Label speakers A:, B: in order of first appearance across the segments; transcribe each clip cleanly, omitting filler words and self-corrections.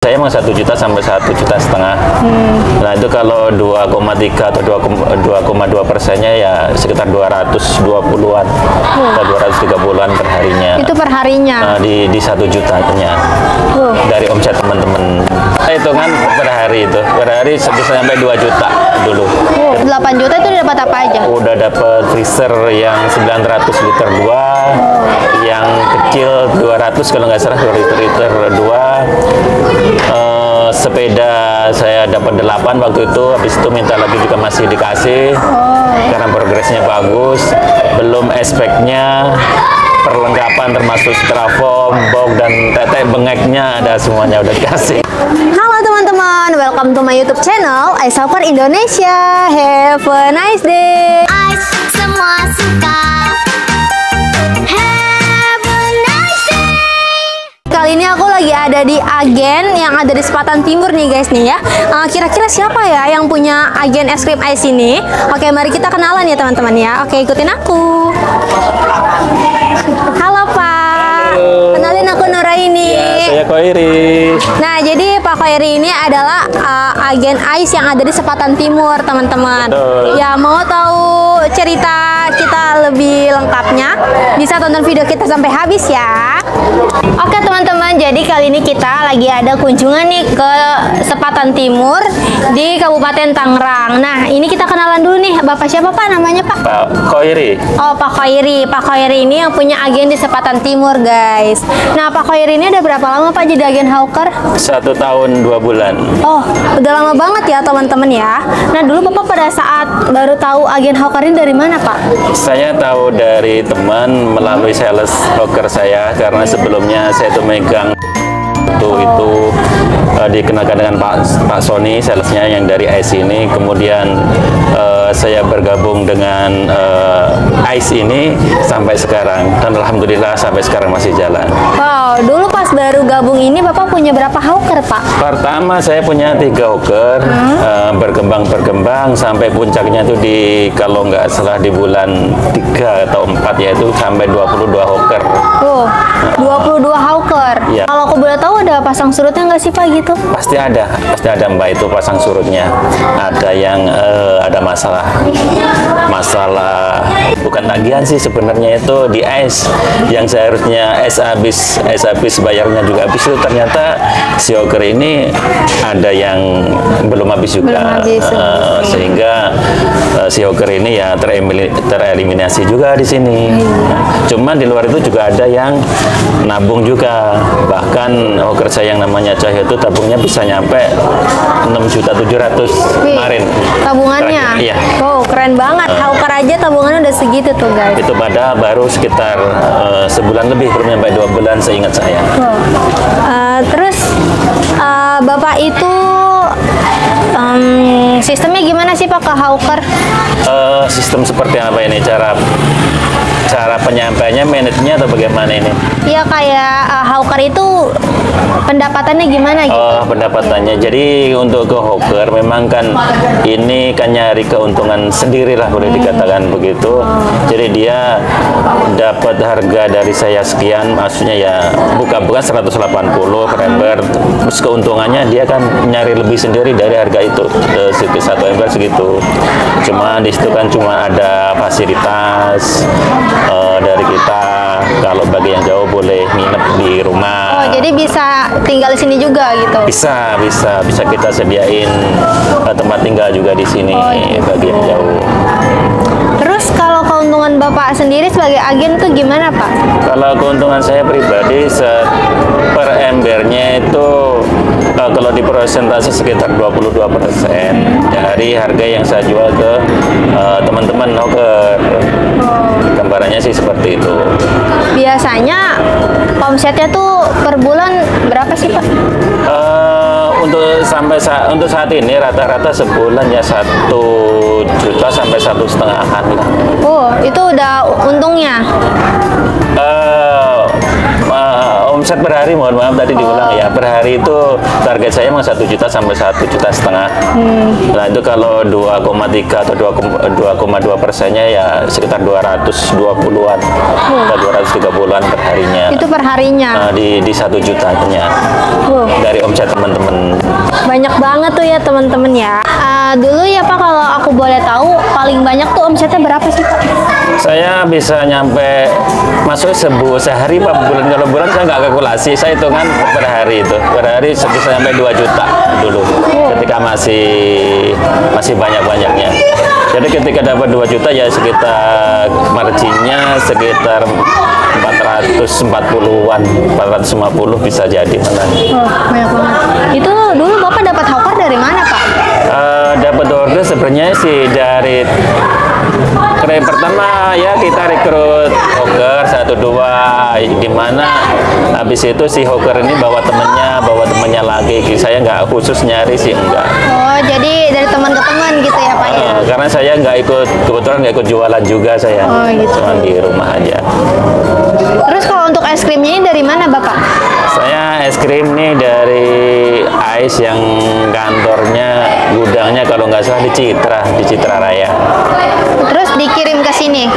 A: Saya emang 1 juta sampai 1,5 juta. Nah itu kalau 2,3 atau 2,2%-nya ya sekitar 220-an atau 230-an per harinya.
B: Itu per harinya?
A: Nah, di 1 jutanya dari omset teman-teman. Itu kan per hari itu, per hari bisa sampai 2 juta dulu.
B: 8 juta itu dapat apa aja?
A: Udah dapat freezer yang 900 liter 2, yang kecil 200 kalau nggak salah 2 liter 2. Sepeda saya dapat 8 waktu itu, habis itu minta lagi juga masih dikasih karena progresnya bagus. Belum aspeknya, perlengkapan termasuk strafom, box dan tetek bengeknya ada semuanya udah dikasih.
B: Halo teman-teman, welcome to my YouTube channel iShopper Indonesia. Have a nice day.
C: Semua suka.
B: Kali ini aku lagi ada di agen yang ada di Sepatan Timur nih guys nih ya. Kira-kira siapa ya yang punya agen es krim ice ini? Oke, mari kita kenalan ya teman-teman ya. Oke, ikutin aku. Halo Pak.
A: Halo.
B: Kenalin aku Nuraini.
A: Ya, saya Koiri.
B: Nah, jadi Pak Koiri ini adalah agen ice yang ada di Sepatan Timur teman-teman. Ya, mau tahu cerita kita lebih lengkapnya, bisa tonton video kita sampai habis ya. Oke teman-teman, jadi kali ini kita lagi ada kunjungan nih ke Sepatan Timur di Kabupaten Tangerang. Nah, ini kita kenalan dulu nih. Bapak siapa Pak namanya Pak?
A: Pak Koiri.
B: Oh, Pak Koiri. Pak Koiri ini yang punya agen di Sepatan Timur guys. Nah, Pak Koiri ini udah berapa lama Pak jadi agen hawker?
A: 1 tahun 2 bulan.
B: Oh, udah lama banget ya teman-teman ya. Nah, dulu Bapak pada saat baru tahu agen hawker ini dari mana Pak?
A: Saya tahu dari teman melalui sales broker saya karena sebelumnya saya tuh megang itu dikenakan dengan Pak Sony salesnya yang dari ICE ini. Kemudian saya bergabung dengan ICE ini sampai sekarang dan alhamdulillah sampai sekarang masih jalan.
B: Wow, dulu pas baru gabung ini Bapak punya berapa hawker Pak?
A: Pertama saya punya 3 hawker, berkembang sampai puncaknya itu kalau nggak salah di bulan 3 atau 4 yaitu sampai 22 hawker.
B: Oh, 22 hawker.
A: Ya.
B: Kalau aku boleh tahu ada pasang surutnya nggak sih Pak gitu?
A: Pasti ada Mbak itu pasang surutnya. Ada yang ada masalah bukan tagihan sih sebenarnya, itu di ice yang seharusnya es habis bayarnya juga habis, itu ternyata si hawker ini ada yang belum habis juga. Sehingga si hawker ini ya tereliminasi juga di sini. Cuman di luar itu juga ada yang nabung juga, bahkan hawker saya yang namanya Cahyo itu tabungnya bisa nyampe 6.700.000 kemarin.
B: Tabungannya?
A: Iya.
B: Wow, keren banget. Hawker aja tabungannya udah segitu tuh guys.
A: Itu pada baru sekitar sebulan lebih, belum sampai 2 bulan seingat saya.
B: Wow. Terus Bapak itu sistemnya gimana sih Pak ke hawker?
A: Sistem seperti apa ini, cara penyampaiannya, manajernya atau bagaimana ini?
B: Iya, kayak hawker itu pendapatannya gimana gitu?
A: Oh, pendapatannya. Jadi untuk ke hawker memang kan ini kan nyari keuntungan sendiri lah, boleh dikatakan begitu. Jadi dia dapat harga dari saya sekian, maksudnya ya bukan 180 per ember. Terus keuntungannya dia kan nyari lebih sendiri dari harga itu, 1 ember segitu. Cuma di situ kan cuma ada fasilitas dari kita, kalau bagi yang jauh boleh nginep di rumah.
B: Oh, jadi bisa tinggal di sini juga gitu?
A: Bisa kita sediain tempat tinggal juga di sini bagi yang jauh.
B: Terus kalau keuntungan Bapak sendiri sebagai agen tuh gimana Pak?
A: Kalau keuntungan saya pribadi per embernya itu kalau di persentase sekitar 22% dari harga yang saya jual ke teman-teman hawker. Gambarannya sih seperti itu.
B: Biasanya omsetnya tuh per bulan berapa sih Pak?
A: Untuk saat ini rata-rata sebulan ya 1 juta sampai 1,5 lah.
B: Oh, itu udah untungnya?
A: omset per hari, mohon maaf tadi diulang ya, per hari itu target saya memang 1 juta sampai 1,5 juta. Nah itu kalau 2,3 atau 2,2%-nya ya sekitar 220-an atau 230-an per harinya.
B: Itu per harinya.
A: Di 1 jutanya dari omset teman-teman.
B: Banyak banget tuh ya teman-teman ya. Dulu ya Pak, kalau aku boleh tahu paling banyak tuh omsetnya berapa sih Pak?
A: Saya bisa nyampe masuk sehari Pak, bulan kalau bulan saya nggak kalkulasi, saya hitungan per hari itu. Per hari bisa sampai 2 juta dulu. Ketika masih banyak-banyaknya. Jadi ketika dapat 2 juta ya sekitar marginnya sekitar 440-an, 450 bisa jadi mana.
B: Banyak banget. Itu dulu Bapak dapat hawker dari mana Pak?
A: Dapat order sebenarnya sih dari pertama ya kita rekrut hawker 1-2 gimana, habis itu si hawker ini bawa temennya lagi, saya nggak khusus nyari sih, enggak.
B: Oh, jadi dari teman ke teman gitu ya Pak ya?
A: Karena saya kebetulan nggak ikut jualan juga saya,
B: gitu.
A: cuma di rumah aja.
B: Terus kalau untuk es krimnya ini dari mana Bapak?
A: Saya es krim nih dari Ice yang kantornya, gudangnya kalau nggak salah di Citra Raya.
B: Terus dikirim ke sini?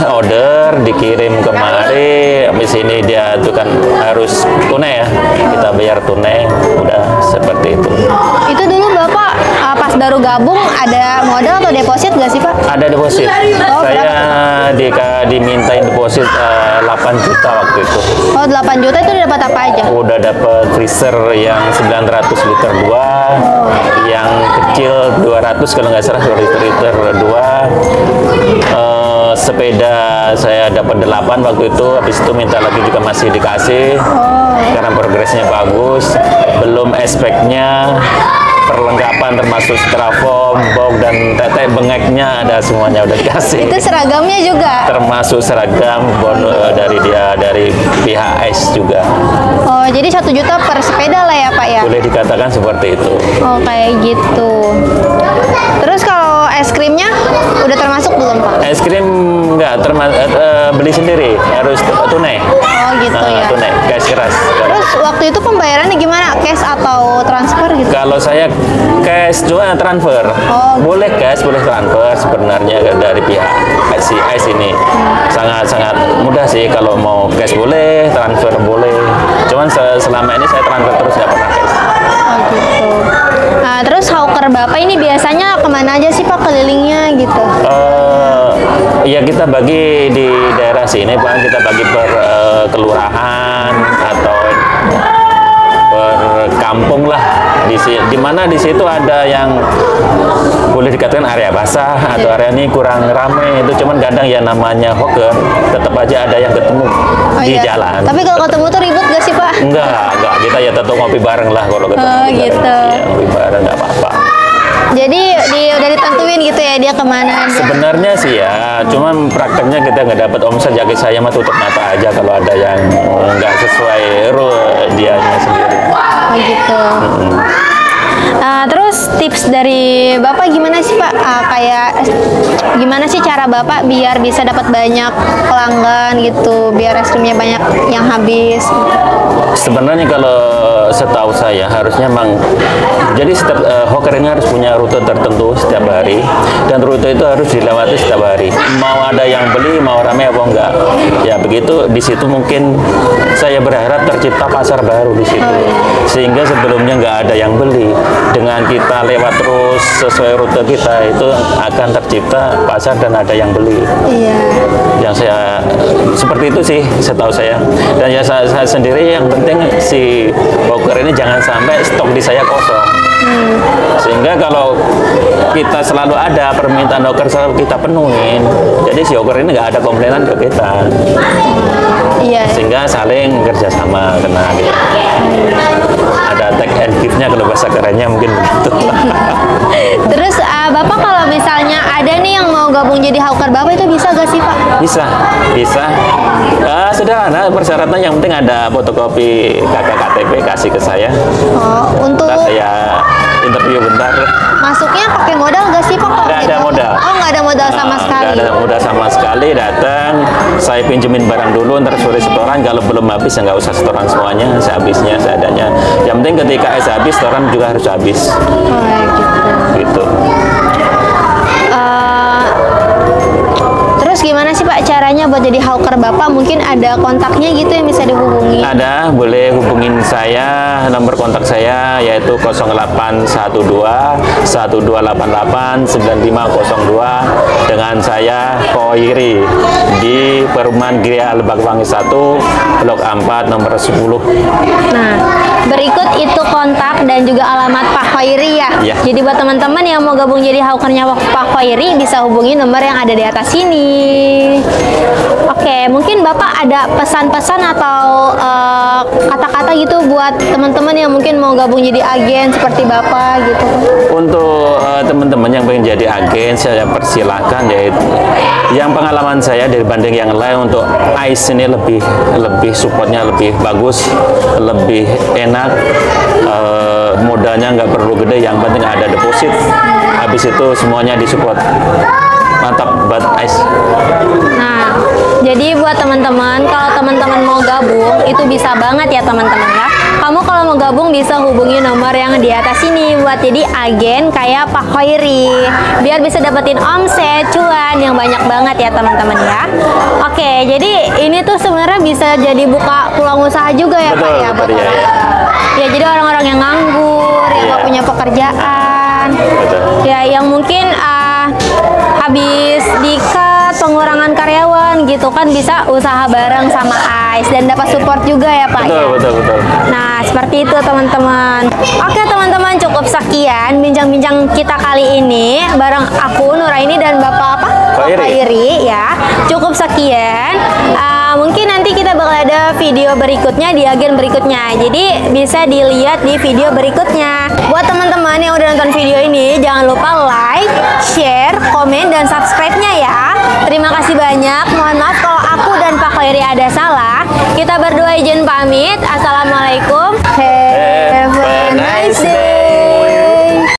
A: Order dikirim kemari, habis ini dia tuh kan harus tunai ya, kita bayar tunai, udah seperti itu.
B: Itu dulu Bapak pas baru gabung ada modal atau deposit nggak sih Pak?
A: Ada deposit.
B: Oh,
A: Saya dimintain deposit 8 juta waktu itu.
B: Oh, 8 juta itu dapat apa aja?
A: Udah dapat freezer yang 900 liter 2, yang kecil 200 kalau nggak salah 2 liter 2. Sepeda saya dapat 8 waktu itu, habis itu minta lagi juga masih dikasih. Karena progresnya bagus, belum speknya, perlengkapan termasuk styrofoam, box dan tetek bengeknya ada semuanya udah dikasih.
B: Itu seragamnya juga?
A: Termasuk seragam dari pihak Ice juga.
B: Oh, jadi 1 juta per sepeda lah ya Pak ya?
A: Boleh dikatakan seperti itu.
B: Oh, kayak gitu. Terus kalau es krimnya udah termasuk belum Pak?
A: Es krim nggak beli sendiri, harus tunai.
B: Oh gitu ya.
A: Tunai, cash keras.
B: Terus waktu itu pembayarannya gimana? Cash atau transfer gitu?
A: Kalau saya cash juga transfer. Boleh cash, boleh transfer sebenarnya dari pihak Ice ini. Sangat-sangat mudah sih, kalau mau cash boleh, transfer boleh. Cuman selama ini saya transfer terus, nggak pernah cash.
B: Oh gitu. Nah, terus hawker Bapak ini biasanya kemana aja sih Pak kelilingnya gitu?
A: Ya kita bagi di daerah sini Pak, kita bagi per kelurahan atau per kampung lah. Di mana di situ ada yang boleh dikatakan area basah atau area ini kurang ramai, itu cuman kadang ya namanya hawker tetap aja ada yang ketemu di jalan.
B: Tapi kalau ketemu tuh ribut gak sih Pak?
A: Enggak, kita ya tetap ngopi bareng lah kalau ketemu.
B: Gitu.
A: Ya, ngopi bareng nggak apa-apa.
B: Jadi udah ditentuin gitu ya dia kemana?
A: Sebenarnya sih ya, cuman prakteknya kita nggak dapat omset, jadi saya mah tutup mata aja kalau ada yang nggak sesuai rule dianya sendiri.
B: Oh gitu. Terus tips dari Bapak gimana sih Pak? Kayak gimana sih cara Bapak biar bisa dapat banyak pelanggan gitu, biar es krimnya banyak yang habis?
A: Sebenarnya kalau setahu saya harusnya memang, jadi setiap hawker ini harus punya rute tertentu setiap hari, dan rute itu harus dilewati setiap hari. Mau ada yang beli, mau ramai apa enggak, ya begitu. Di situ mungkin saya berharap tercipta pasar baru di situ, sehingga sebelumnya nggak ada yang beli. Dengan kita lewat terus sesuai rute kita, itu akan tercipta pasar dan ada yang beli.
B: Iya.
A: Yang saya seperti itu sih setahu saya. Dan ya saya sendiri yang penting si hawker ini jangan sampai stok di saya kosong. Sehingga kalau kita selalu ada permintaan hawker selalu kita penuhin, jadi si hawker ini nggak ada komplainan ke kita.
B: Iya.
A: Sehingga saling kerjasama kena gitu. Ada take and give-nya kalau bahasa kerennya mungkin begitu.
B: Terus Bapak kalau misalnya ada nih yang mau gabung jadi hawker Bapak itu bisa gak sih Pak?
A: Bisa. Sederhana, persyaratan yang penting ada fotokopi KKKTP kasih ke saya.
B: Untuk
A: saya interview bentar.
B: Masuknya pakai modal gak sih Pak?
A: Nggak ada modal.
B: Oh, nggak ada modal sama sekali.
A: Nggak ada modal sama sekali. Datang, saya pinjemin barang dulu, ntar sore setoran. Kalau belum habis ya nggak usah setoran semuanya, sehabisnya, seadanya. Yang penting ketika es habis, setoran juga harus habis.
B: Oh, gitu.
A: Gitu.
B: Terus gimana sih Pak caranya buat jadi hawker Bapak? Mungkin ada kontaknya gitu yang bisa dihubungi?
A: Ada, boleh hubungin saya. Nomor kontak saya yaitu 0812 1288 9502 dengan saya Khoiri di Perumahan Gria Lebakwangi 1 Blok 4 nomor 10.
B: Nah, berikut itu kontak dan juga alamat Pak Khoiri ya.
A: Ya.
B: Jadi buat teman-teman yang mau gabung jadi hawkernya Pak Khoiri bisa hubungi nomor yang ada di atas ini. Oke, mungkin Bapak ada pesan-pesan atau kata-kata gitu buat teman-teman yang mungkin mau gabung jadi agen seperti Bapak gitu.
A: Untuk teman-teman yang pengen jadi agen, saya persilahkan, yaitu yang pengalaman saya dibanding yang lain untuk ICE ini lebih supportnya lebih bagus, lebih enak, modalnya nggak perlu gede, yang penting ada deposit, habis itu semuanya disupport. Mantap buat ICE.
B: Nah, jadi buat teman-teman, kalau teman-teman mau gabung itu bisa banget ya teman-teman ya. Kamu kalau mau gabung bisa hubungi nomor yang di atas ini buat jadi agen kayak Pak Khoiri, biar bisa dapetin omset cuan yang banyak banget ya teman-teman ya. Oke, jadi ini tuh sebenarnya bisa jadi buka peluang usaha juga ya Pak ya buat
A: betul, ya.
B: ya, jadi orang-orang yang nganggur, yang nggak punya pekerjaan, ya yang mungkin habis di-cut pengurangan karyawan gitu kan, bisa usaha bareng sama ICE dan dapat support juga ya Pak ya.
A: Betul.
B: Nah, seperti itu teman-teman. Oke teman-teman, cukup sekian bincang-bincang kita kali ini bareng aku Nuraini dan Bapak apa? Khoiri ya. Cukup sekian. Mungkin nanti kita bakal ada video berikutnya di agen berikutnya. Jadi bisa dilihat di video berikutnya. Buat teman-teman yang udah nonton video ini, jangan lupa like, share, komen, dan subscribe-nya ya. Terima kasih banyak. Mohon maaf kalau aku dan Pak Khoiri ada salah. Kita berdua izin pamit. Assalamualaikum